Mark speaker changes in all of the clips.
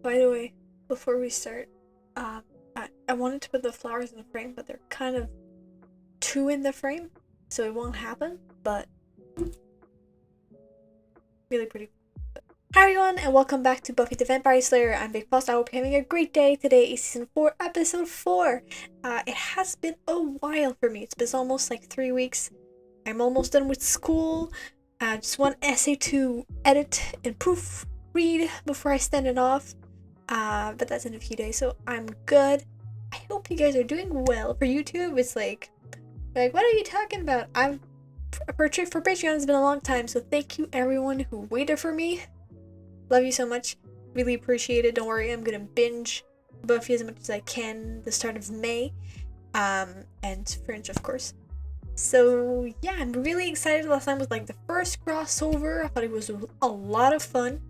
Speaker 1: By the way, before we start, I wanted to put the flowers in the frame, but they're kind of two in the frame, so it won't happen, but really pretty. Hi everyone, and welcome back to Buffy the Vampire Slayer. I'm Big Boss. I hope you're having a great day. Today is Season 4, Episode 4. It has been a while for me. It's been almost like 3 weeks. I'm almost done with school. Just one essay to edit and proofread before I send it off. But that's in a few days, so I'm good. I hope you guys are doing well. For YouTube, it's like what are you talking about? For Patreon, it's been a long time, so thank you everyone who waited for me. Love you so much. Really appreciate it. Don't worry, I'm gonna binge Buffy as much as I can the start of May. And Fringe, of course. So yeah, I'm really excited. Last time was like the first crossover. I thought it was a lot of fun.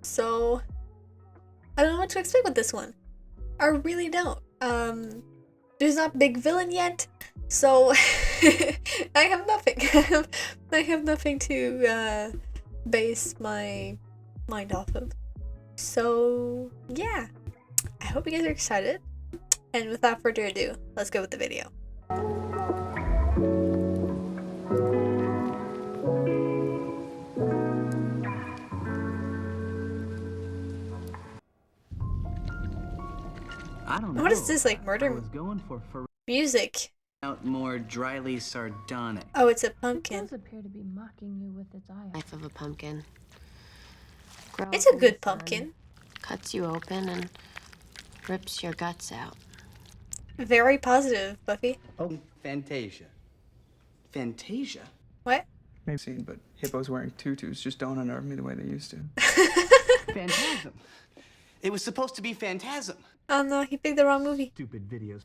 Speaker 1: So I don't know what to expect with this one. I really don't. There's not a big villain yet, so I have nothing. I have nothing to base my mind off of. So yeah, I hope you guys are excited. And without further ado, let's go with the video.
Speaker 2: I don't know.
Speaker 1: What is this, like murder
Speaker 2: I was going for
Speaker 1: music?
Speaker 2: out more dryly sardonic.
Speaker 1: Oh, it's a
Speaker 3: It
Speaker 1: pumpkin.
Speaker 3: does appear to be mocking you with its eye.
Speaker 4: Life of a pumpkin.
Speaker 1: It's
Speaker 4: Grows
Speaker 1: a
Speaker 4: in
Speaker 1: good
Speaker 4: the sun,
Speaker 1: pumpkin.
Speaker 4: Cuts you open and rips your guts out.
Speaker 1: Very positive, Buffy.
Speaker 2: Oh, Fantasia. Fantasia?
Speaker 1: What?
Speaker 5: Maybe seen, but hippos wearing tutus just don't unnerve me the way they used to.
Speaker 2: Phantasm. It was supposed to be Phantasm.
Speaker 1: Oh no, he picked the wrong movie.
Speaker 2: Stupid videos.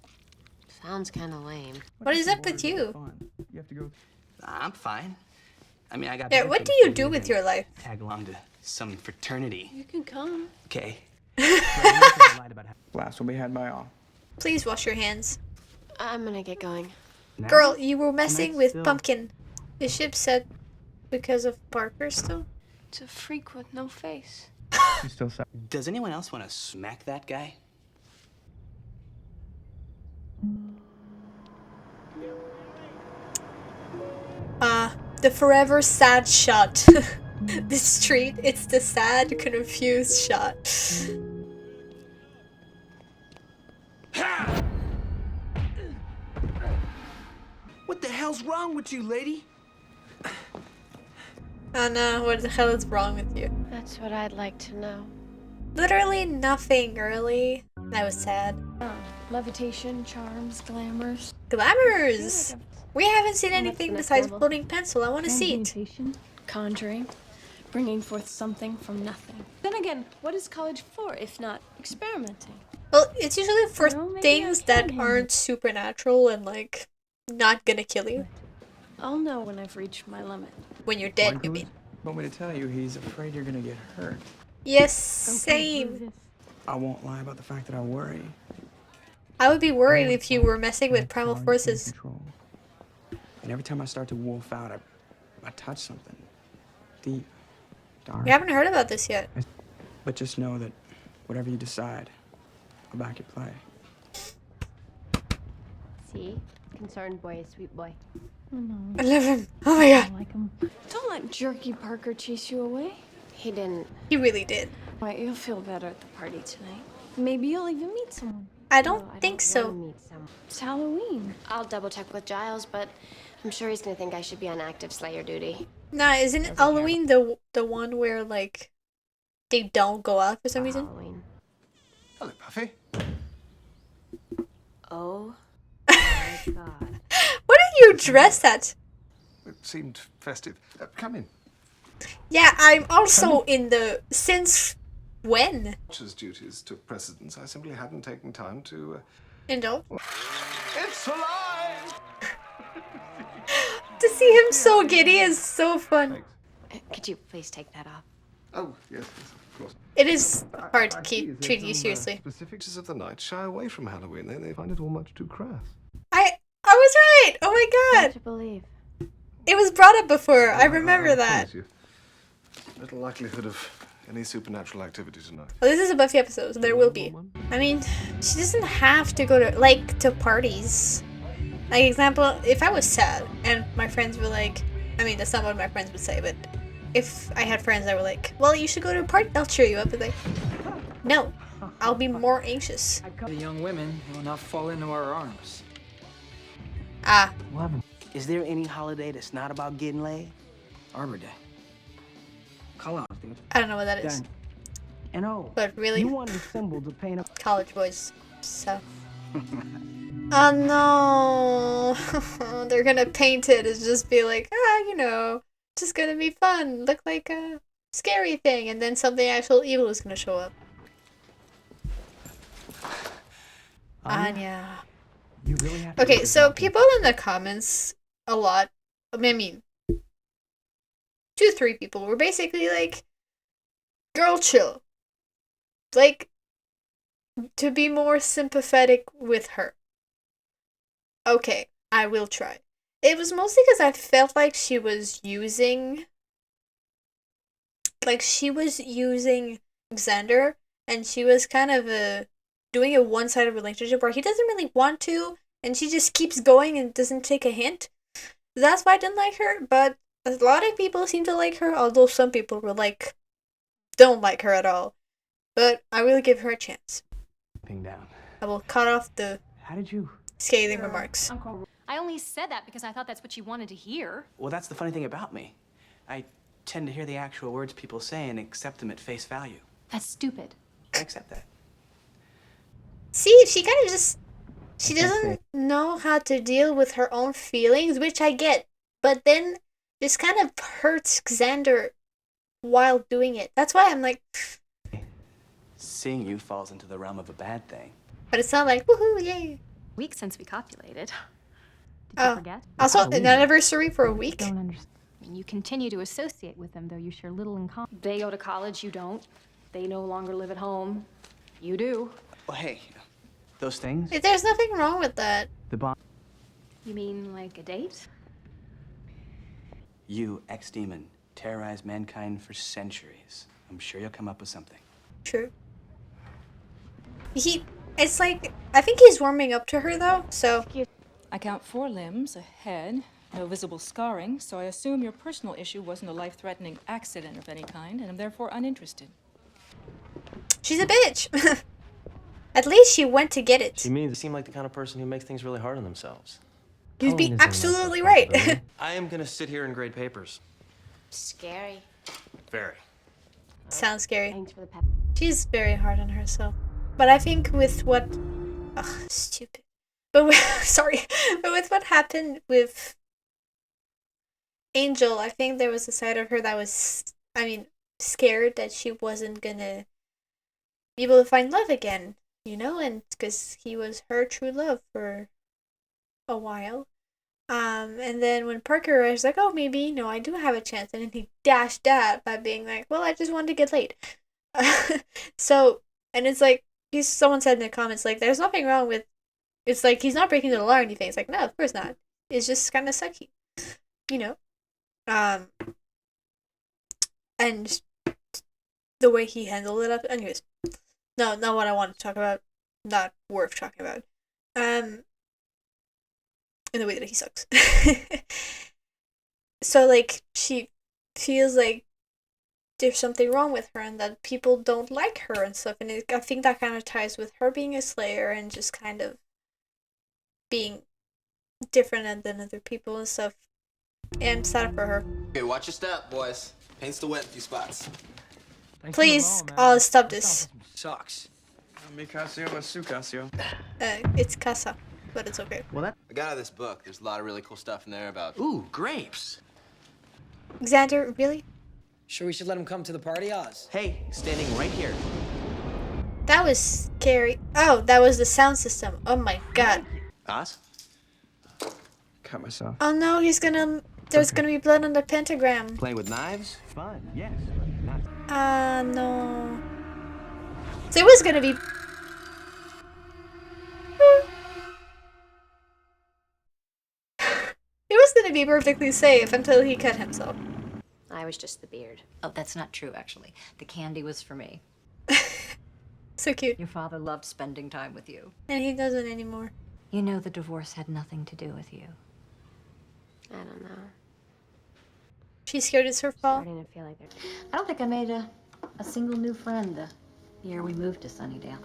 Speaker 4: Sounds kind of lame.
Speaker 1: What is up with you?
Speaker 5: You have to go.
Speaker 2: I'm fine. I mean, I got.
Speaker 1: Yeah,
Speaker 2: better
Speaker 1: what
Speaker 2: things
Speaker 1: do you
Speaker 2: to
Speaker 1: do with
Speaker 2: than
Speaker 1: your life?
Speaker 2: Tag along to some fraternity.
Speaker 3: You can come.
Speaker 2: Okay.
Speaker 5: Blast will be had by all.
Speaker 1: Please wash your hands.
Speaker 4: I'm gonna get going.
Speaker 2: Now?
Speaker 1: Girl, you were messing with
Speaker 2: still-
Speaker 1: Pumpkin. Is she upset because of Parker still?
Speaker 3: It's a freak with no face.
Speaker 5: You still sad?
Speaker 2: Does anyone else want to smack that guy?
Speaker 1: The forever sad shot. The street, it's the sad, confused shot.
Speaker 2: What the hell's wrong with you, lady?
Speaker 1: Oh no, what the hell is wrong with you?
Speaker 4: That's what I'd like to know.
Speaker 1: Literally nothing, girly. That was sad.
Speaker 3: Levitation, charms, glamours.
Speaker 1: Glamours! We haven't seen anything
Speaker 4: the next
Speaker 1: besides
Speaker 4: level?
Speaker 1: floating pencil. I want to see it.
Speaker 3: Transmutation, conjuring, bringing forth something from nothing. Then again, what is college for if not experimenting?
Speaker 1: Well, it's usually for
Speaker 3: You know, maybe I
Speaker 1: things
Speaker 3: can
Speaker 1: that
Speaker 3: handle
Speaker 1: aren't supernatural and like not gonna kill you
Speaker 3: I'll know when I've reached my limit.
Speaker 1: when you're dead.
Speaker 5: One
Speaker 1: You
Speaker 5: who's-
Speaker 1: mean?
Speaker 5: Want me to tell you, he's afraid you're gonna get hurt.
Speaker 1: Yes,
Speaker 3: Okay, prove
Speaker 1: same.
Speaker 3: this.
Speaker 5: I won't lie about the fact that I worry.
Speaker 1: I would be worried if you were messing with primal
Speaker 5: How you can't
Speaker 1: forces.
Speaker 5: control. And every time I start to wolf out, I touch something deep, dark.
Speaker 1: We haven't heard about this yet.
Speaker 5: But just know that whatever you decide, I'll back your play.
Speaker 4: See? Concerned boy is sweet boy.
Speaker 3: Oh no,
Speaker 1: I love him. Oh my
Speaker 3: I
Speaker 1: god.
Speaker 3: don't like him. Don't let jerky Parker chase you away.
Speaker 4: He didn't.
Speaker 1: He really did.
Speaker 3: Right, you'll feel better at the party tonight. Maybe you'll even meet someone.
Speaker 1: I don't
Speaker 4: No, I
Speaker 1: think
Speaker 4: don't
Speaker 1: so.
Speaker 4: wanna meet someone.
Speaker 3: It's Halloween.
Speaker 4: I'll double check with Giles, but I'm sure he's gonna think I should be on active Slayer duty.
Speaker 1: Nah, isn't
Speaker 4: Doesn't care.
Speaker 1: Halloween the one where like they don't go out for some reason?
Speaker 4: Halloween.
Speaker 6: Hello, Buffy.
Speaker 4: Oh my god.
Speaker 1: What are you dressed at?
Speaker 6: It seemed festive. Come in.
Speaker 1: Yeah, I'm also in the since when?
Speaker 6: Watcher's duties took precedence. I simply hadn't taken time to.
Speaker 1: Indo.
Speaker 6: It's alive!
Speaker 1: To see him so giddy is so fun.
Speaker 6: Thanks.
Speaker 4: Could you please take that off?
Speaker 6: Oh, yes, of course.
Speaker 1: It is hard to
Speaker 6: I see
Speaker 1: keep
Speaker 6: there's
Speaker 1: treating you
Speaker 6: some,
Speaker 1: seriously.
Speaker 6: Specifics of the night shy away from Halloween. They find it all much too crass.
Speaker 1: I was right. Oh my
Speaker 4: Hard
Speaker 1: god.
Speaker 4: to believe.
Speaker 1: It was brought up before. I remember that.
Speaker 6: promise you. Little likelihood of any supernatural activity tonight.
Speaker 1: Well, this is a Buffy episode, so there will be. I mean, she doesn't have to go to parties. Like, example, if I was sad and my friends were like, I mean, that's not what my friends would say, but if I had friends that were like, well, you should go to a party, I'll cheer you up. But like, no, I'll be more anxious.
Speaker 5: The young women will not fall into our arms.
Speaker 1: Ah,
Speaker 2: Is there any holiday that's not about getting laid?
Speaker 5: Arbor Day. Call out, dude.
Speaker 1: I don't know what that is.
Speaker 2: Done. And oh,
Speaker 1: But really,
Speaker 2: you wanted a symbol to paint up.
Speaker 1: college boys, so. Oh no, they're gonna paint it as just be like, just gonna be fun, look like a scary thing, and then something actual evil is gonna show up. Anya.
Speaker 2: You really have to
Speaker 1: Okay, so people in the comments a lot, I mean, 2-3 people were basically like, girl, chill. Like, to be more sympathetic with her. Okay, I will try. It was mostly because I felt like she was using Xander, and she was kind of doing a one-sided relationship where he doesn't really want to, and she just keeps going and doesn't take a hint. That's why I didn't like her, but a lot of people seem to like her, although some people were like, don't like her at all. But I will give her a chance.
Speaker 2: down.
Speaker 1: I will cut off the
Speaker 2: How did you?
Speaker 1: scathing remarks.
Speaker 7: I only said that because I thought that's what you wanted to hear.
Speaker 2: Well, that's the funny thing about me. I tend to hear the actual words people say and accept them at face value.
Speaker 7: That's stupid.
Speaker 2: I accept that.
Speaker 1: See, she kind of just... She doesn't know how to deal with her own feelings, which I get. But then, just kind of hurts Xander while doing it. That's why I'm like...
Speaker 2: Seeing you falls into the realm of a bad thing.
Speaker 1: But it's not like, woohoo, yay.
Speaker 7: Weeks since we copulated. Did you
Speaker 1: Oh.
Speaker 7: forget?
Speaker 1: Also, an anniversary for a week?
Speaker 7: Don't understand. I mean, you continue to associate with them, though you share little in common. They go to college, you don't. They no longer live at home. You do.
Speaker 2: Well, hey, those things.
Speaker 1: There's nothing wrong with that.
Speaker 2: The bond.
Speaker 7: You mean like a date?
Speaker 2: You, ex-demon, terrorized mankind for centuries. I'm sure you'll come up with something.
Speaker 1: True. It's like, I think he's warming up to her though, so.
Speaker 8: I count 4 limbs, a head, no visible scarring, so I assume your personal issue wasn't a life-threatening accident of any kind, and am therefore uninterested.
Speaker 1: She's a bitch. At least she went to get it.
Speaker 9: She means you seem like the kind of person who makes things really hard on themselves.
Speaker 1: You'd be
Speaker 9: Colleen isn't like
Speaker 1: absolutely
Speaker 9: that,
Speaker 1: right.
Speaker 9: really. I am gonna sit here and grade papers.
Speaker 4: Scary.
Speaker 9: Very.
Speaker 1: Sounds scary.
Speaker 4: Thanks for the pep.
Speaker 1: She's very hard on herself. But I think with what... Ugh, stupid. But sorry. But with what happened with Angel, I think there was a side of her that was, scared that she wasn't gonna be able to find love again, and because he was her true love for a while. And then when Parker was like, oh, maybe, I do have a chance, and then he dashed that by being like, well, I just wanted to get laid. So, and it's like, someone said in the comments, like, there's nothing wrong with, it's like, he's not breaking the law or anything. It's like, no, of course not. It's just kind of sucky, and the way he handled it up, anyways, no, not what I wanted to talk about, not worth talking about, in the way that he sucks. So, like, she feels like there's something wrong with her and that people don't like her and stuff, and I think that kind of ties with her being a slayer and just kind of being different than other people and stuff. And I'm sad for her.
Speaker 10: Okay, watch your step, boys. Paint's still wet in a few spots.
Speaker 1: Please, stop this.
Speaker 5: Sucks. Mikasio or Sukasio.
Speaker 1: It's Casa, but it's okay.
Speaker 2: Well, that.
Speaker 10: I got out of this book. There's a lot of really cool stuff in there about.
Speaker 2: Ooh, grapes.
Speaker 1: Xander, really?
Speaker 11: Sure we should let him come to the party, Oz?
Speaker 2: Hey, standing right here.
Speaker 1: That was scary. Oh, that was the sound system. Oh my god.
Speaker 2: Oz?
Speaker 5: Cut myself.
Speaker 1: Oh no, there's gonna be blood on the pentagram.
Speaker 2: Playing with knives? Fun, yes.
Speaker 1: No. So it was gonna be... It was gonna be perfectly safe until he cut himself.
Speaker 4: I was just the beard.
Speaker 12: Oh, that's not true, actually. The candy was for me.
Speaker 1: So cute.
Speaker 12: Your father loved spending time with you.
Speaker 1: And he doesn't anymore.
Speaker 12: You know the divorce had nothing to do with you.
Speaker 4: I don't know.
Speaker 1: She's scared it's her fault.
Speaker 4: Starting to feel like
Speaker 12: I don't think I made a single new friend the year we moved to Sunnydale.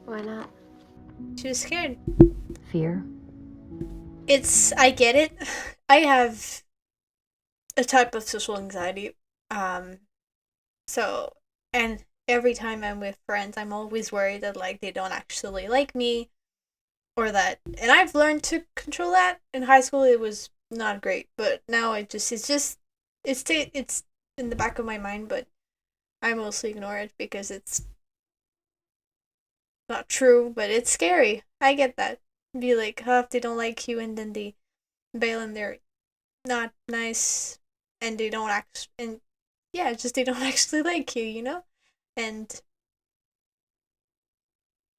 Speaker 4: Why not?
Speaker 1: She was scared.
Speaker 12: Fear?
Speaker 1: I get it. I have a type of social anxiety. So, and every time I'm with friends, I'm always worried that, like, they don't actually like me. Or that, and I've learned to control that. In high school, it was not great, but now it's in the back of my mind, but I mostly ignore it because it's not true, but it's scary. I get that. Be like, huh, if they don't like you, and then they bail and they're not nice, and they don't act, and yeah, just they don't actually like you, you know? And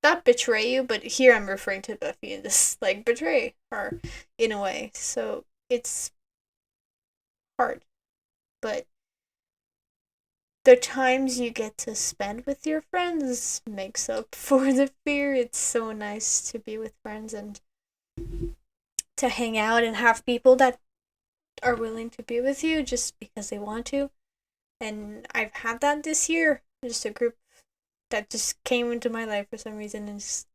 Speaker 1: not betray you, but here I'm referring to Buffy and just like betray her in a way. So it's hard. But the times you get to spend with your friends makes up for the fear. It's so nice to be with friends and to hang out and have people that are willing to be with you just because they want to. And I've had that this year. Just a group that just came into my life for some reason and just,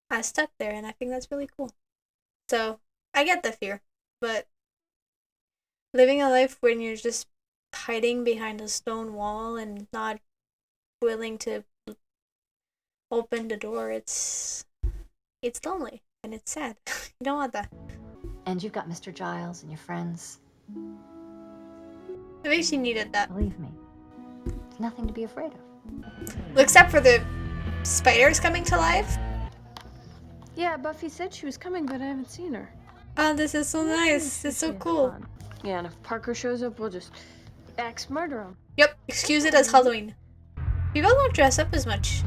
Speaker 1: I stuck there, and I think that's really cool. So I get the fear, but living a life when you're just hiding behind a stone wall and not willing to open the door, it's lonely and it's sad. You don't want that.
Speaker 12: And you've got Mr. Giles and your friends.
Speaker 1: Maybe she needed that.
Speaker 12: Believe me, there's nothing to be afraid of.
Speaker 1: Except for the spiders coming to life.
Speaker 3: Yeah, Buffy said she was coming, but I haven't seen her.
Speaker 1: Oh, this is so nice. It's so cool.
Speaker 3: Yeah, and if Parker shows up, we'll just axe murder him.
Speaker 1: Yep, excuse it as Halloween. People don't dress up as much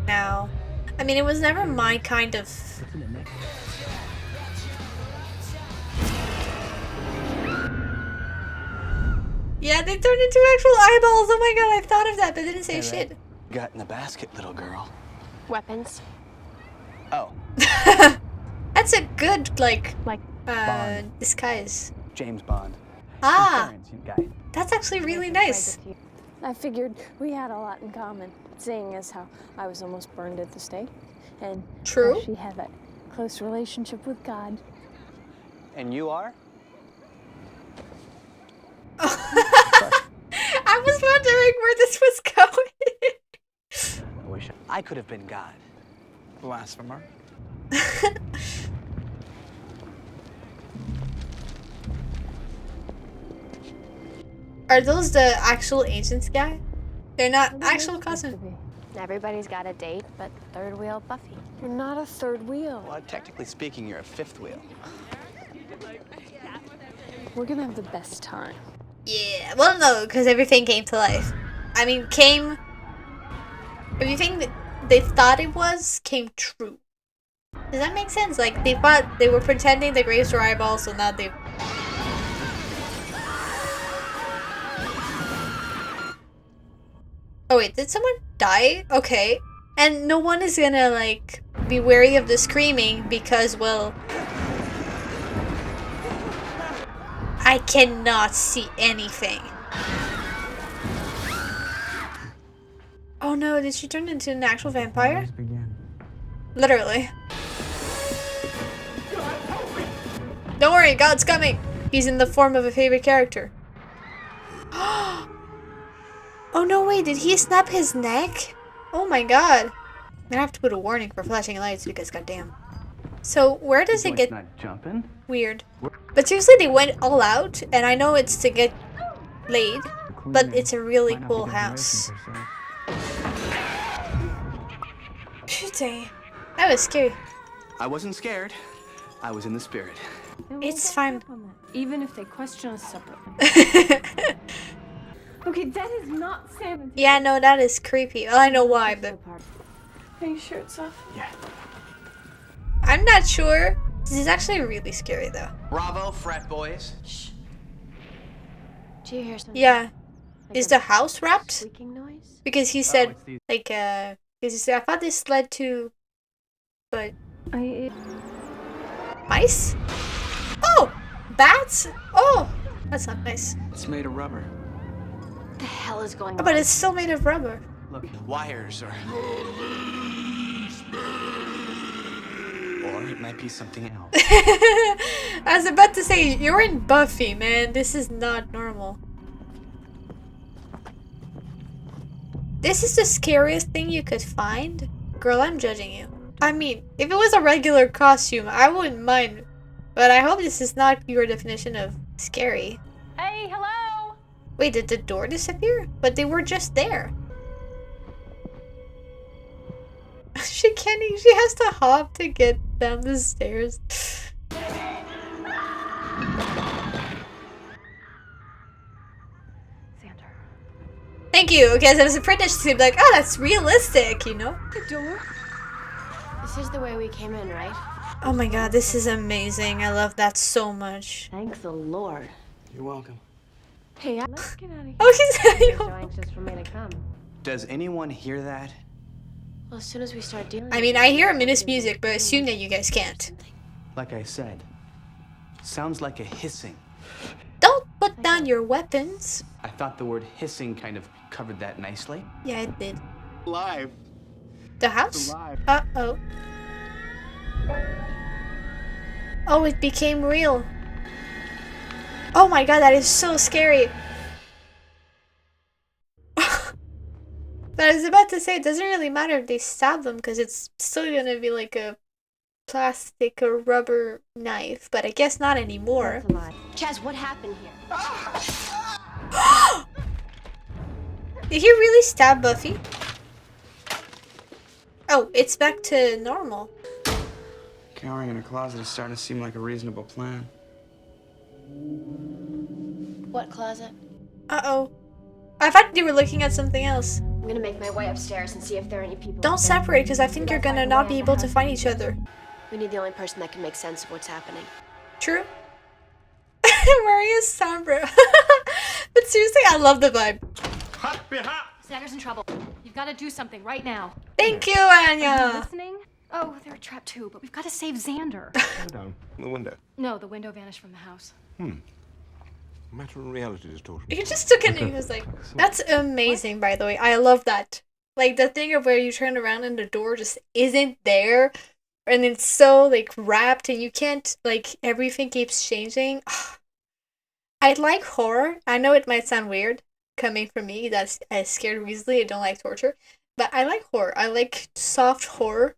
Speaker 1: now. I mean, it was never my kind of... Yeah, they turned into actual eyeballs. Oh my god, I thought of that, but didn't say shit.
Speaker 2: Got in the basket, little girl.
Speaker 4: Weapons.
Speaker 2: Oh,
Speaker 1: That's a good, like
Speaker 2: Bond.
Speaker 1: disguise.
Speaker 2: James Bond.
Speaker 1: Ah,
Speaker 2: Guy.
Speaker 1: that's actually really nice.
Speaker 3: I figured we had a lot in common, seeing as how I was almost burned at the stake, and
Speaker 1: True.
Speaker 3: how she had that close relationship with God.
Speaker 2: And you are?
Speaker 1: I was wondering where this was going.
Speaker 2: I wish I could have been God.
Speaker 5: Blasphemer.
Speaker 1: Are those the actual agents guy? They're not actual cousin.
Speaker 4: Everybody's got a date, but third wheel Buffy.
Speaker 3: You're not a third wheel.
Speaker 2: Well, technically speaking, you're a fifth wheel.
Speaker 3: We're gonna have the best time.
Speaker 1: Yeah, well, no, because everything came to life. I mean, everything that they thought it was came true. Does that make sense? Like, they thought they were pretending the graves were eyeballs, so now they... Oh wait, did someone die? Okay. And no one is gonna, like, be wary of the screaming because, well... I cannot see anything. Oh no, did she turn into an actual vampire? Literally. Don't worry, God's coming! He's in the form of a favorite character. Oh no, wait, did he snap his neck? Oh my god. I'm gonna have to put a warning for flashing lights because goddamn. So, where does it get
Speaker 2: Not jumping.
Speaker 1: weird? But seriously, they went all out, and I know it's to get laid, but it's a really cool house. Putain. That was scary.
Speaker 2: I wasn't scared. I was in the spirit.
Speaker 1: It's fine.
Speaker 3: Even if they question us separately. Okay, that is not Sam.
Speaker 1: Yeah, no, that is creepy. Well, I know why, but...
Speaker 3: Are you sure it's off?
Speaker 2: Yeah.
Speaker 1: I'm not sure. This is actually really scary, though.
Speaker 10: Bravo, frat boys. Shh.
Speaker 4: Did you hear something?
Speaker 1: Yeah.
Speaker 4: Like
Speaker 1: Is
Speaker 4: a
Speaker 1: the house wrapped?
Speaker 4: squeaking noise?
Speaker 1: Because he said, like, because he said, I thought this led to, but mice? Oh! Bats? Oh! That's not nice.
Speaker 5: It's made of rubber.
Speaker 4: What the hell is going
Speaker 1: Oh,
Speaker 4: on?
Speaker 1: but it's still made of rubber.
Speaker 2: Look, wires or it might be something else.
Speaker 1: I was about to say, you're in Buffy, man. This is not normal. This is the scariest thing you could find? Girl, I'm judging you. I mean, if it was a regular costume, I wouldn't mind. But I hope this is not your definition of scary.
Speaker 7: Hey, hello!
Speaker 1: Wait, did the door disappear? But they were just there. She can't even, she has to hop to get down the stairs. Thank you. Okay, so I was pretty much like, oh, that's realistic, you know?
Speaker 4: The door? This is the way we came in, right?
Speaker 1: Oh my god, this is amazing. I love that so much.
Speaker 4: Thank the Lord.
Speaker 5: You're welcome.
Speaker 4: Hey, let's get out of here.
Speaker 1: Oh, she said
Speaker 4: You're so anxious for me to come.
Speaker 2: Does anyone hear that?
Speaker 4: Well, as soon as we start dealing
Speaker 1: I mean, I hear ominous music, but I assume that you guys can't.
Speaker 2: Like I said, sounds like a hissing.
Speaker 1: Don't put down your weapons.
Speaker 2: I thought the word hissing kind of covered that nicely.
Speaker 1: Yeah, it did.
Speaker 9: Live.
Speaker 1: The house?
Speaker 9: Alive.
Speaker 1: Uh-oh. Oh, it became real. Oh my god, that is so scary. But I was about to say, it doesn't really matter if they stab them, because it's still gonna be like a plastic or rubber knife, but I guess not anymore.
Speaker 4: That's a lie. Chaz, what happened here?
Speaker 1: Did he really stab Buffy? Oh, it's back to normal.
Speaker 5: Cowering in a closet is starting to seem like a reasonable plan.
Speaker 4: What closet?
Speaker 1: Uh-oh. I thought you were looking at something else.
Speaker 4: I'm gonna make my way upstairs and see if there are any people.
Speaker 1: Don't separate, because I think you're gonna not be able to find each other.
Speaker 4: We need the only person that can make sense of what's happening.
Speaker 1: True. Maria's Sombra. But seriously, I love the vibe.
Speaker 7: Xander's in trouble. You've got to do something right now.
Speaker 1: Thank you,
Speaker 7: Are you
Speaker 1: Anya.
Speaker 7: listening? Oh, they're trapped too, but we've got to save Xander.
Speaker 6: Go down from the window.
Speaker 7: No, the window vanished from the house.
Speaker 6: Matter of reality distortion.
Speaker 1: He just took it and he was like, that's amazing, by the way. I love that. Like, the thing of where you turn around and the door just isn't there. And it's so, like, wrapped and you can't, like, everything keeps changing. I like horror. I know it might sound weird coming from me that's scared easily. I don't like torture. But I like horror. I like soft horror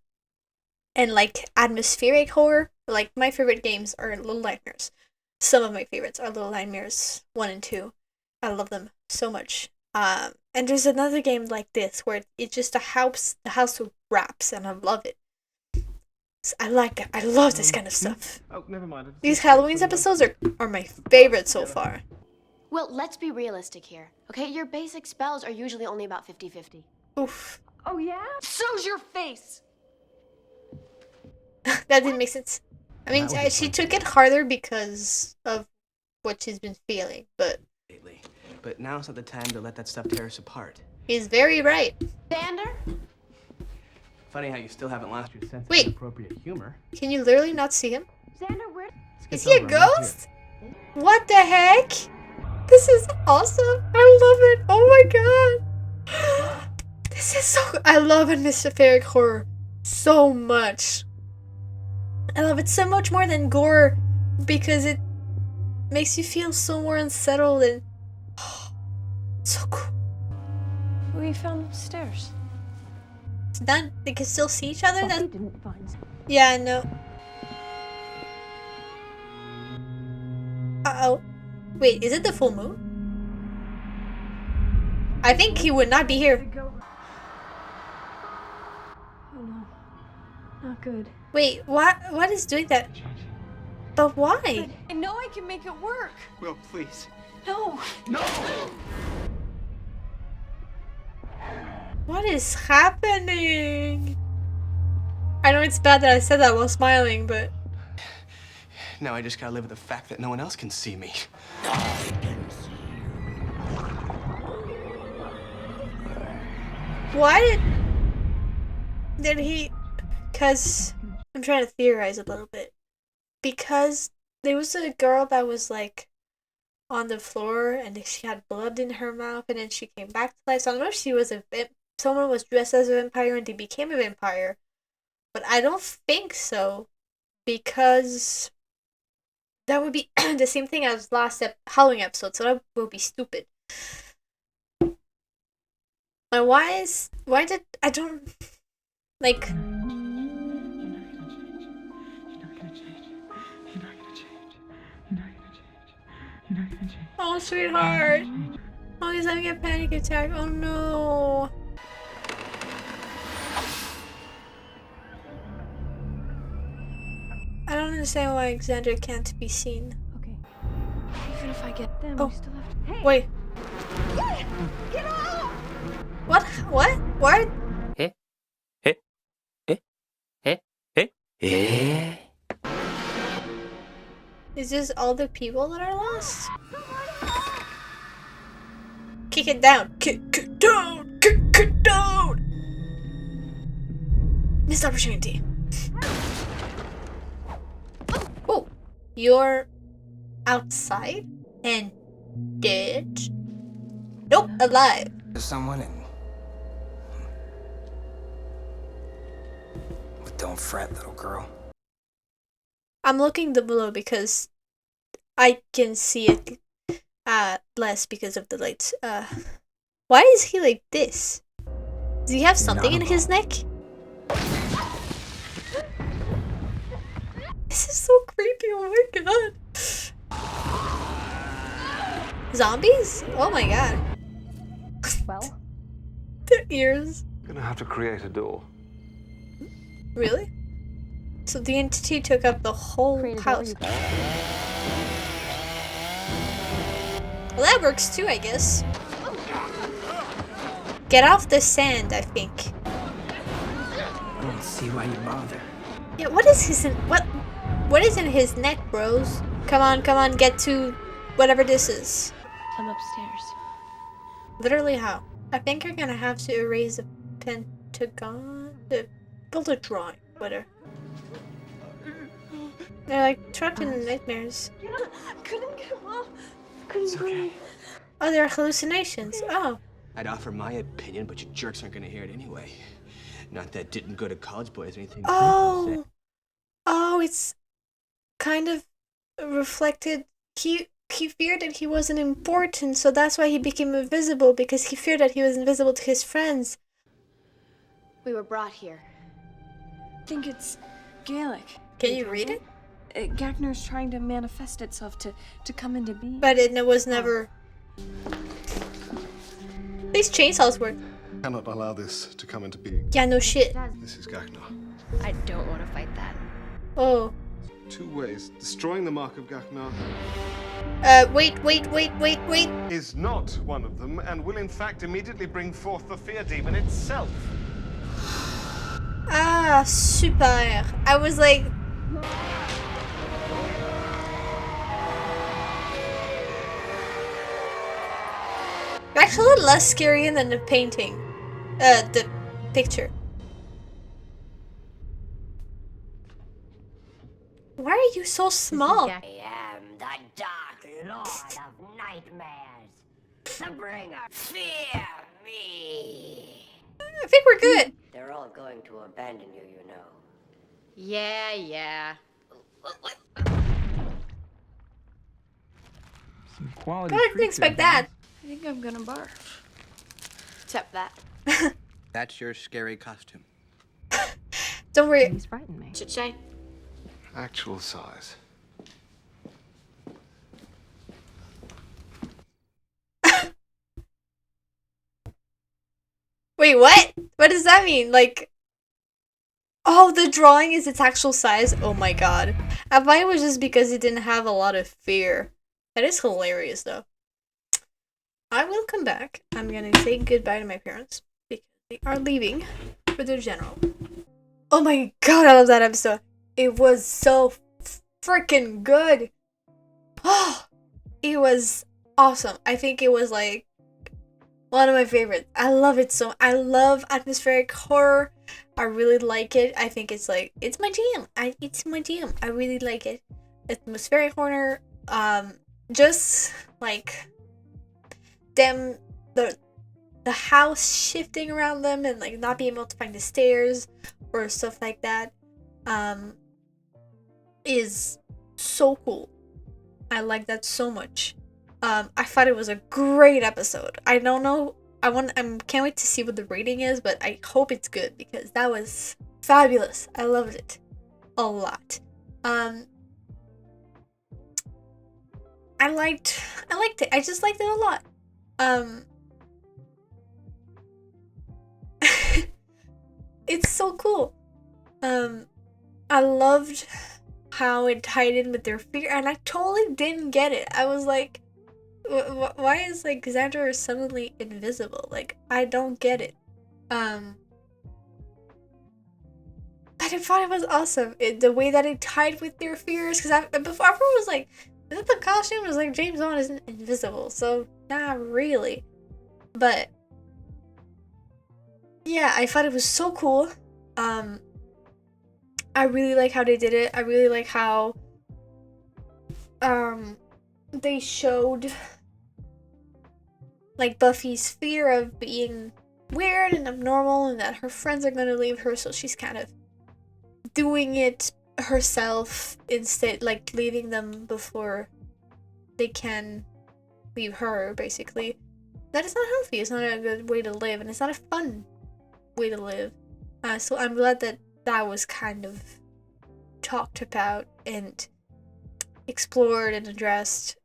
Speaker 1: and, like, atmospheric horror. Like, my favorite games are Little Nightmares. Some of my favorites are Little Nightmares 1 and 2. I love them so much. And there's another game like this where it's just the house wraps, and I love it. So I like that. I love this kind of stuff.
Speaker 6: Oh, never mind.
Speaker 1: These Halloween episodes are my favorite so far.
Speaker 4: Well, let's be realistic here, okay? Your basic spells are usually only about 50-50.
Speaker 1: Oof.
Speaker 7: Oh, yeah?
Speaker 4: So's your face!
Speaker 1: That didn't make sense. I mean, she took it harder because of what she's been feeling, but
Speaker 2: Lately. But now's not the time to let that stuff tear us apart.
Speaker 1: he's very right.
Speaker 4: Xander?
Speaker 2: Funny how you still haven't lost your sense
Speaker 1: Wait.
Speaker 2: of appropriate humor.
Speaker 1: Can you literally not see him?
Speaker 4: Xander, where?
Speaker 1: Is he a ghost? What the heck? This is awesome. I love it. Oh my god. This is so... I love atmospheric horror so much. I love it so much more than gore because it makes you feel so more unsettled and... so cool.
Speaker 3: We found stairs.
Speaker 1: It's done. They can still see each other?
Speaker 3: Buffy
Speaker 1: That's...
Speaker 3: didn't find.
Speaker 1: Yeah, I know. Uh-oh. Wait, is it the full moon? I think he would not be here.
Speaker 3: Oh no, not good.
Speaker 1: Wait, what is doing that? But why?
Speaker 3: I know I can make it work.
Speaker 9: Will, please.
Speaker 3: No.
Speaker 1: What is happening? I know it's bad that I said that while smiling, but...
Speaker 2: Now I just gotta live with the fact that no one else can see me.
Speaker 1: Why did he? Because I'm trying to theorize a little bit. Because there was a girl that was like on the floor and she had blood in her mouth and then she came back to life. So I don't know if she was someone was dressed as a vampire and they became a vampire. But I don't think so. Because that would be the same thing as last Halloween episode, so that will be stupid. But why did I don't like oh sweetheart. Oh, he's having a panic attack. Oh no. I don't understand why Alexander can't be seen.
Speaker 3: Okay. Even if I get them,
Speaker 1: Oh.
Speaker 3: we still have to. Hey!
Speaker 1: Wait.
Speaker 3: Get off!
Speaker 1: What? What? What?
Speaker 13: Eh? Eh? Eh? Eh? Eh? Eh?
Speaker 1: Is this all the people that are lost? Kick it down! Kick it down! Kick it down! Missed opportunity. Oh, you're outside and dead? Nope, alive.
Speaker 5: There's someone in. But don't fret, little girl.
Speaker 1: I'm looking below because I can see it less because of the lights. Why is he like this? Does he have something in his neck? This is so creepy, oh my god. Zombies? Oh my god.
Speaker 7: Well?
Speaker 1: Their ears.
Speaker 6: Gonna have to create a door.
Speaker 1: Really? So the entity took up the whole house. Well, that works too, I guess. Get off the sand, I think.
Speaker 5: I don't see why you bother.
Speaker 1: Yeah, what is his what is in his neck, bros? Come on, get to whatever this is.
Speaker 3: I'm upstairs.
Speaker 1: Literally how? I think you're gonna have to erase a pentagon, build a drawing, whatever. They're like trapped in nightmares.
Speaker 3: Couldn't get them off.
Speaker 2: It's okay.
Speaker 1: Oh, they're hallucinations. Oh.
Speaker 10: I'd offer my opinion, but you jerks aren't gonna hear it anyway. Not that didn't go to college boys or anything.
Speaker 1: Oh. Oh, it's kind of reflected. He feared that he wasn't important, so that's why he became invisible, because he feared that he was invisible to his friends.
Speaker 4: We were brought here.
Speaker 3: I think it's Gaelic.
Speaker 1: Can you read it?
Speaker 3: Gagner's trying to manifest itself to come into being.
Speaker 1: But it was never. These chainsaws work.
Speaker 6: Cannot allow this to come into being.
Speaker 1: Yeah, no shit.
Speaker 6: This is Gagnar.
Speaker 4: I don't want to fight that.
Speaker 1: Oh.
Speaker 6: 2 ways. Destroying the mark of Gagnar
Speaker 1: Wait.
Speaker 6: is not one of them, and will in fact immediately bring forth the fear demon itself.
Speaker 1: Ah, super. I was like. Actually, a little less scary than the painting. The picture. Why are you so small?
Speaker 14: I am the Dark Lord of Nightmares, the bringer. Fear me.
Speaker 1: I think we're good.
Speaker 14: They're all going to abandon you, you know.
Speaker 4: Yeah.
Speaker 5: Some quality.
Speaker 1: I didn't expect that.
Speaker 3: I think I'm gonna barf.
Speaker 4: Except that.
Speaker 10: That's your scary costume.
Speaker 1: Don't worry.
Speaker 7: He's frightened me.
Speaker 4: Cha-ching.
Speaker 6: Actual size.
Speaker 1: Wait, what? What does that mean? Like, oh, the drawing is its actual size? Oh my god. I thought it was just because it didn't have a lot of fear. That is hilarious, though. I will come back. I'm gonna say goodbye to my parents because they are leaving for the general. Oh my god, I love that episode. It was so freaking good. Oh, it was awesome. I think it was like One of my favorites. I love it so. I love atmospheric horror. I really like it. I think it's like it's my jam. It's my jam. I really like it. Atmospheric horror. Just like them the house shifting around them and like not being able to find the stairs or stuff like that. Is so cool. I like that so much. I thought it was a great episode. I don't know. Can't wait to see what the rating is, but I hope it's good because that was fabulous. I loved it a lot. I liked it. I just liked it a lot. It's so cool. I loved how it tied in with their fear, and I totally didn't get it. I was like, why is like Xander suddenly invisible? Like, I don't get it. But I thought it was awesome. The way that it tied with their fears, because before everyone was like, is it the costume? It was like James Bond isn't invisible, so not really. But yeah, I thought it was so cool. I really like how they did it. I really like how they showed like Buffy's fear of being weird and abnormal and that her friends are gonna leave her, so she's kind of doing it herself instead, like leaving them before they can leave her, basically. That is not healthy. It's not a good way to live, and it's not a fun way to live. So I'm glad that that was kind of talked about and explored and addressed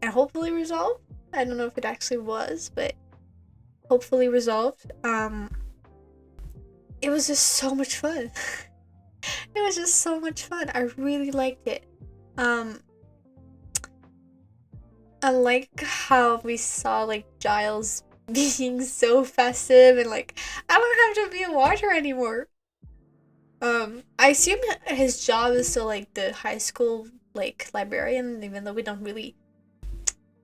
Speaker 1: and hopefully resolved. I don't know if it actually was, but hopefully resolved. It was just so much fun. It was just so much fun. I really liked it. I like how we saw like Giles being so festive and like, I don't have to be a watcher anymore. I assume his job is still like the high school like librarian, even though we don't really.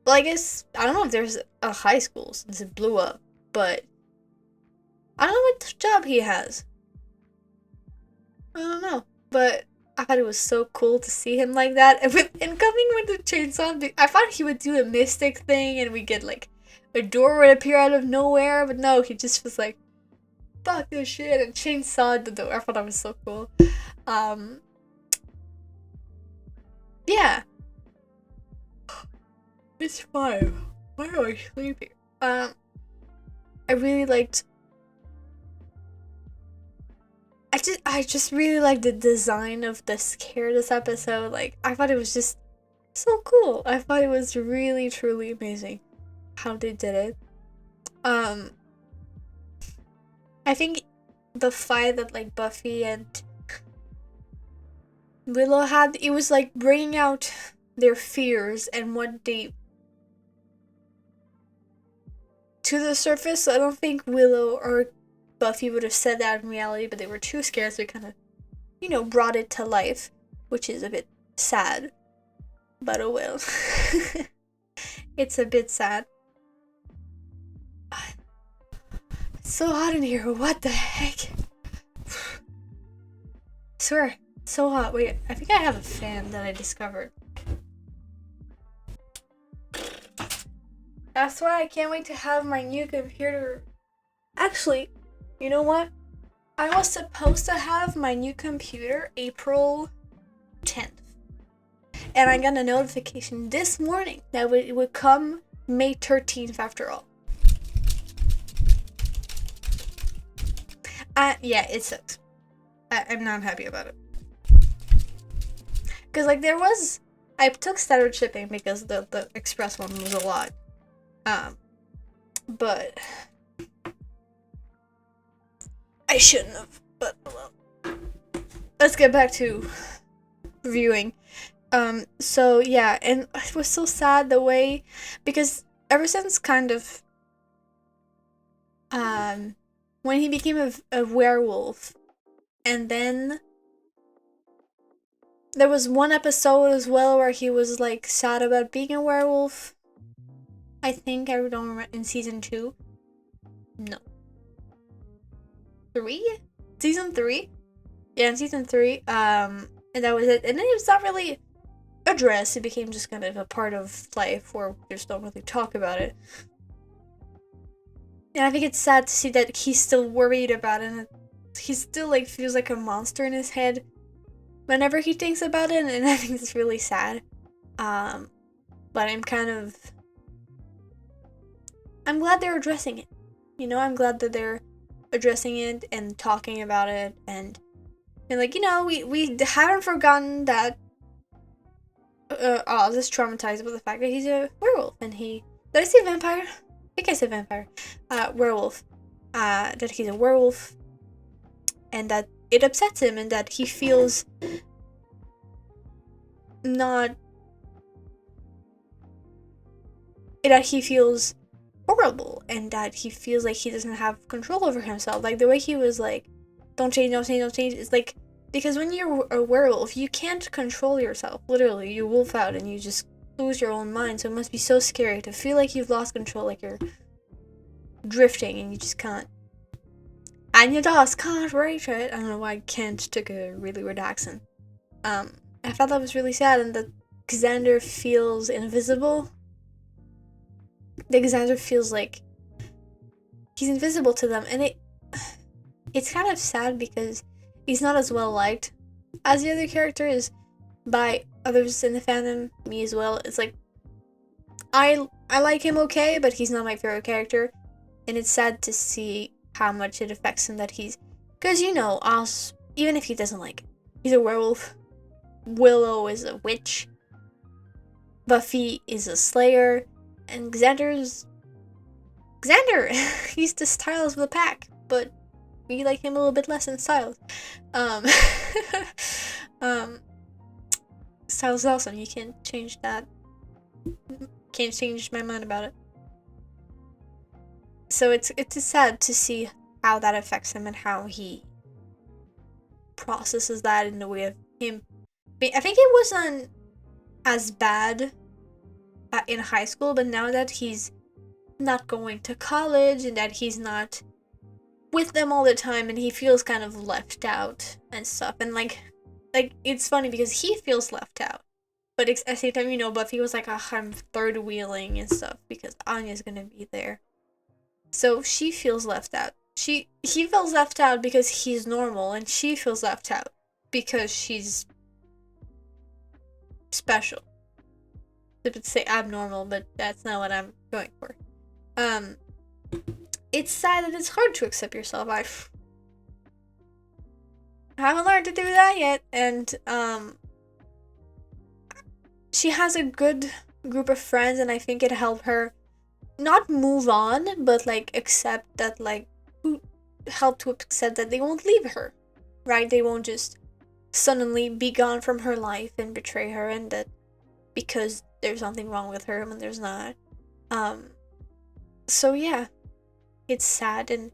Speaker 1: Well, I guess I don't know if there's a high school since it blew up, but I don't know what job he has. I don't know, but I thought it was so cool to see him like that, and coming with the chainsaw. I thought he would do a mystic thing, and we get like a door would appear out of nowhere, but no, he just was like, "Fuck this shit," and chainsawed the door. I thought that was so cool. Yeah. It's 5. Why am I sleeping? I really liked. I just really liked the design of the scare this episode. Like, I thought it was just so cool. I thought it was really truly amazing how they did it. I think the fight that like Buffy and Willow had, it was like bringing out their fears and what they to the surface. So I don't think Willow or Buffy would have said that in reality, but they were too scared, so they kind of, brought it to life, which is a bit sad. But oh well. It's a bit sad. It's so hot in here. What the heck? Swear, it's so hot. Wait, I think I have a fan that I discovered. That's why I can't wait to have my new computer. Actually, you know what? I was supposed to have my new computer April 10th. And I got a notification this morning that it would come May 13th after all. Yeah, it sucks. I'm not happy about it. Because, like, I took standard shipping because the express one was a lot. But I shouldn't have, but well. Let's get back to reviewing. So yeah, and it was so sad the way, because ever since kind of when he became a werewolf, and then there was one episode as well where he was like sad about being a werewolf. I think I don't remember, in season 2. No. 3? Season 3? Yeah, in season 3. And that was it. And then it was not really addressed. It became just kind of a part of life where we just don't really talk about it. And I think it's sad to see that he's still worried about it, and he still like feels like a monster in his head whenever he thinks about it, and I think it's really sad. But I'm glad they're addressing it. You know, I'm glad that they're addressing it and talking about it, and like, you know, we haven't forgotten that Oz is traumatized by the fact that he's a werewolf, and did I say vampire? I think I said vampire. Werewolf. That he's a werewolf, and that it upsets him, and that he feels not. That he feels horrible, and that he feels like he doesn't have control over himself. Like the way he was like, don't change, don't change, don't change. It's like, because when you're a werewolf, you can't control yourself. Literally, you wolf out and you just lose your own mind. So it must be so scary to feel like you've lost control, like you're drifting and you just can't. And you just can't reach it. I don't know why Kent took a really weird accent. I thought that was really sad, and that Xander feels invisible. That Xander feels like he's invisible to them, and it's kind of sad because he's not as well liked as the other characters by others in the fandom, me as well. It's like I like him okay, but he's not my favorite character, and it's sad to see how much it affects him that he's, because you know, Oz, even if he doesn't like it, he's a werewolf. Willow is a witch. Buffy is a slayer, and Xander, he's the Styles of the pack, but we like him a little bit less than Styles. Styles is awesome. You can't change that. Can't change my mind about it. So it's sad to see how that affects him and how he processes that in the way of him. I think it wasn't as bad in high school, but now that he's not going to college and that he's not with them all the time, and he feels kind of left out and stuff, and like it's funny because he feels left out, but at the same time, you know, Buffy was like, I'm third wheeling and stuff because Anya's gonna be there, so she feels left out. He feels left out because he's normal, and she feels left out because she's special. I would say abnormal, but that's not what I'm going for. It's sad that it's hard to accept yourself. I haven't learned to do that yet, and she has a good group of friends, and I think it helped her not move on, but like accept that, like, help to accept that they won't leave her, right? They won't just suddenly be gone from her life and betray her, and that because there's something wrong with her when there's not. So yeah, it's sad. And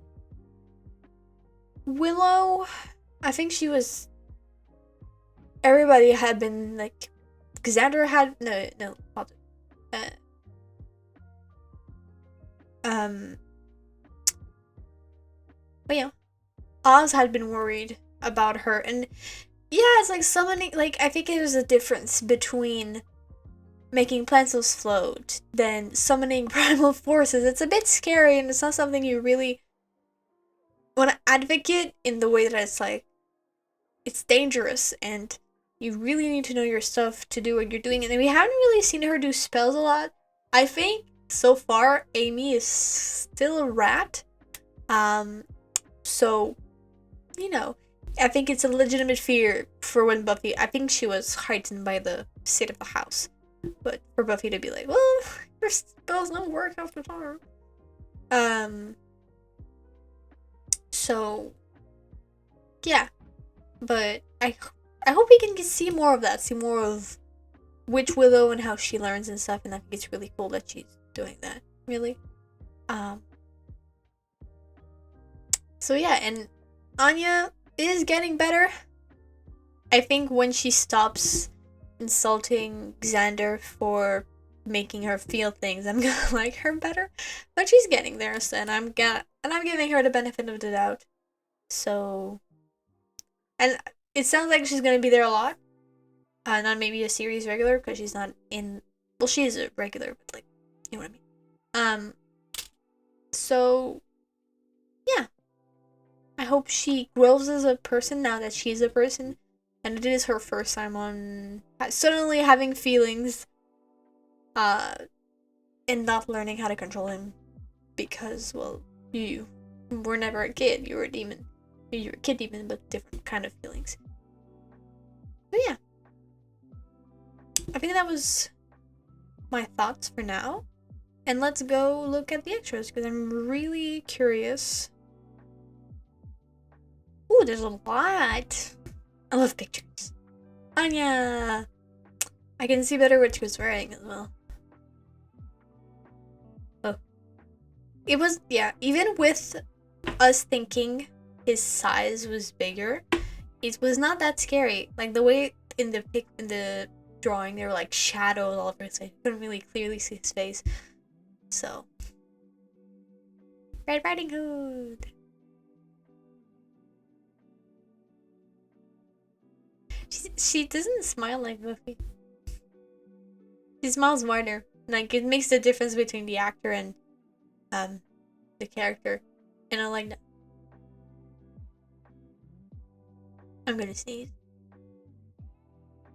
Speaker 1: Willow, I think she was, everybody had been like, Xander had but yeah, Oz had been worried about her, and yeah, it's like summoning, like, I think there's a difference between making plants float than summoning primal forces. It's a bit scary, and it's not something you really want to advocate in the way that it's like, it's dangerous, and you really need to know your stuff to do what you're doing. And we haven't really seen her do spells a lot. I think so far Amy is still a rat, so you know, I think it's a legitimate fear for when Buffy, I think she was heightened by the state of the house, but for Buffy to be like, well, your spells don't work after dark. So yeah, but I hope we can see more of that, see more of Witch Willow and how she learns and stuff, and I think it's really cool that she's doing that, really. So yeah, and Anya is getting better. I think when she stops insulting Xander for making her feel things, I'm gonna like her better. But she's getting there, so and I'm giving her the benefit of the doubt. So, and it sounds like she's gonna be there a lot. Not maybe a series regular because she's not in. Well, she is a regular, but like, you know what I mean. So yeah, I hope she grows as a person now that she's a person, and it is her first time on suddenly having feelings, and not learning how to control him, because well, you were never a kid. You were a demon. You're a kid demon, but different kind of feelings. But yeah, I think that was my thoughts for now. And let's go look at the extras because I'm really curious. Ooh, there's a lot. I love pictures. Anya! I can see better what she was wearing as well. Oh. It was, yeah, even with us thinking his size was bigger, it was not that scary. Like the way in the drawing, there were like shadows all over his face. You couldn't really clearly see his face. So, Red Riding Hood. She doesn't smile like Buffy. She smiles wider. Like it makes the difference between the actor and the character, and I like that. I'm gonna sneeze.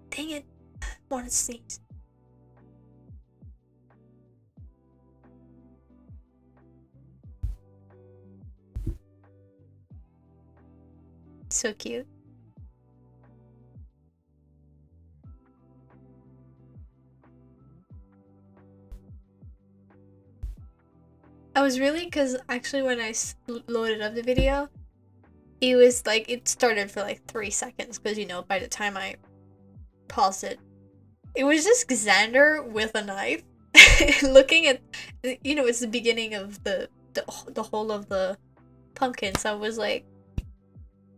Speaker 1: Dang it! I want to sneeze. So cute. I was really, because actually when I loaded up the video, it was like, it started for like 3 seconds, because you know, by the time I paused it, it was just Xander with a knife looking at, you know, it's the beginning of the whole of the pumpkin, so I was like,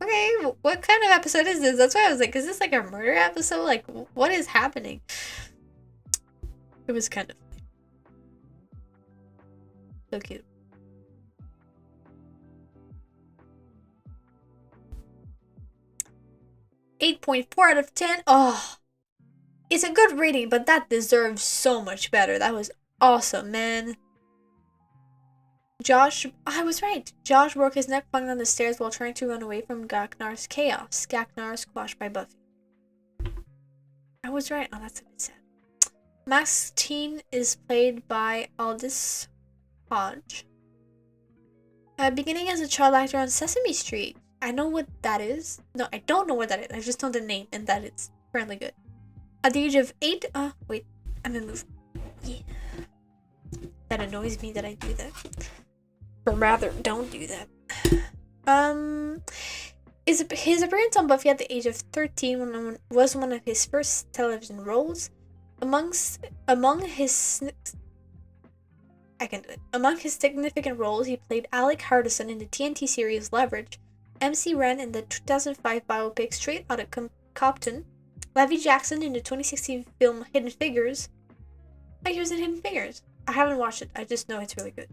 Speaker 1: okay, what kind of episode is this? That's why I was like, is this like a murder episode? Like, what is happening? It was kind of so cute. .4 out of 10. Oh, it's a good rating, but that deserves so much better. That was awesome, man. Josh, I was right. Josh broke his neck falling down the stairs while trying to run away from Gaknar's chaos. Gaknar is squashed by Buffy. I was right. Oh, that's a bit sad. Max Teen is played by Aldous Hodge. Beginning as a child actor on Sesame Street. I know what that is. No, I don't know what that is. I just know the name and that it's apparently good. At the age of 8, wait, I'm gonna move. Yeah. That annoys me that I do that. Or rather, don't do that. His appearance on Buffy at the age of 13 was one of his first television roles. Among his significant roles, he played Alec Hardison in the TNT series Leverage, MC Ren in the 2005 biopic Straight Outta Compton, Levy Jackson in the 2016 film Hidden Figures. He was in Hidden Figures. I haven't watched it. I just know it's really good.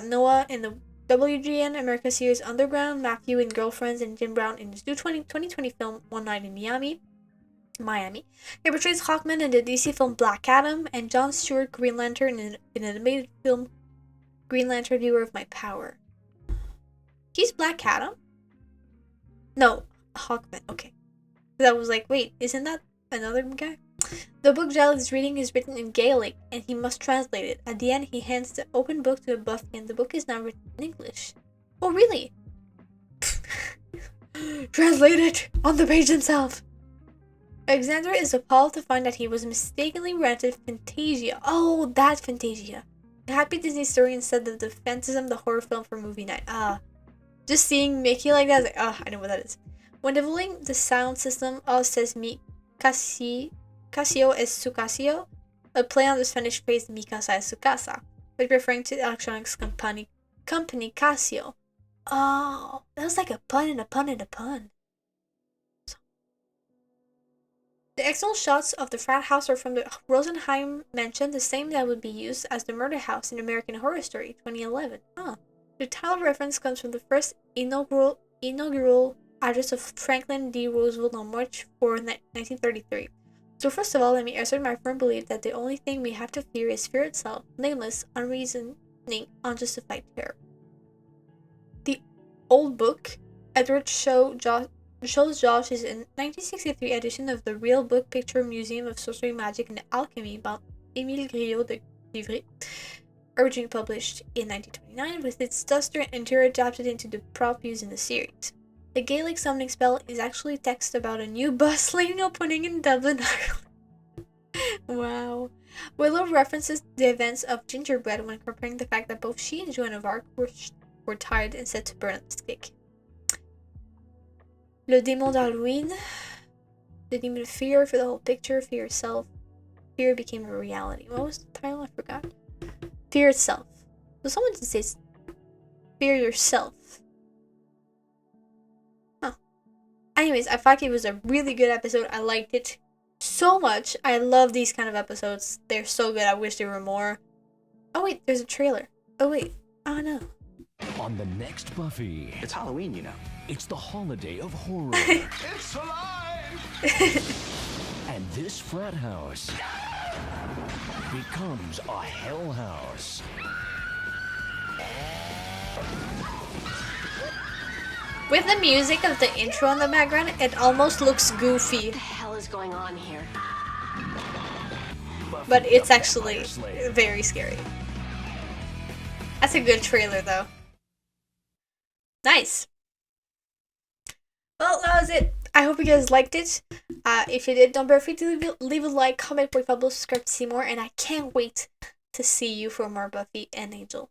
Speaker 1: Noah in the WGN America series Underground, Matthew in Girlfriends, and Jim Brown in his new 2020 film One Night in Miami. He portrays Hawkman in the DC film Black Adam, and Jon Stewart Green Lantern in an animated film Green Lantern Viewer of My Power. He's Black Adam? No, Hawkman, okay. I was like, wait, isn't that another guy? The book Giles is reading is written in Gaelic, and he must translate it. At the end, he hands the open book to Buffy, and the book is now written in English. Oh, really? Translate it on the page himself. Alexander is appalled to find that he was mistakenly rented Fantasia. Oh, that Fantasia. The Happy Disney Story instead of the Phantasm, the horror film for movie night. Just seeing Mickey like that, I was like, I know what that is. When developing the sound system, all says mi Casio es su Casio, a play on the Spanish phrase mi casa es su casa, but referring to the electronics company Casio. Oh, that was like a pun and a pun and a pun. The external shots of the frat house are from the Rosenheim mansion, the same that would be used as the murder house in American Horror Story 2011. The title reference comes from the first inaugural address of Franklin D. Roosevelt on March 4, 1933. So first of all, let me assert my firm belief that the only thing we have to fear is fear itself, nameless, unreasoning, unjustified terror. The old book, Edward shows Josh is a 1963 edition of the Real Book Picture Museum of Sorcery, Magic, and Alchemy by Émile Griot de Livry, originally published in 1929, with its duster and interior adapted into the prop used in the series. The Gaelic summoning spell is actually text about a new bustling opening in Dublin, Ireland. Wow. Willow references the events of Gingerbread when comparing the fact that both she and Joan of Arc were tired and set to burn at the stake. Le démon d'Halloween. The demon of fear for the whole picture. Fear itself. Fear became a reality. What was the title? I forgot. Fear itself. So someone did say fear yourself. Huh. Anyways, I thought it was a really good episode. I liked it so much. I love these kind of episodes. They're so good. I wish there were more. Oh wait, there's a trailer. Oh wait. Oh no.
Speaker 15: On the next Buffy.
Speaker 2: It's Halloween, you know.
Speaker 15: It's the holiday of horror.
Speaker 6: It's alive!
Speaker 15: And this frat house becomes a hell house.
Speaker 1: With the music of the intro in the background, it almost looks goofy.
Speaker 4: What the hell is going on here?
Speaker 1: But it's actually very scary. That's a good trailer though. Nice. Well, that was it. I hope you guys liked it. If you did, don't be afraid to leave a like, comment, subscribe to see more, and I can't wait to see you for more Buffy and Angel.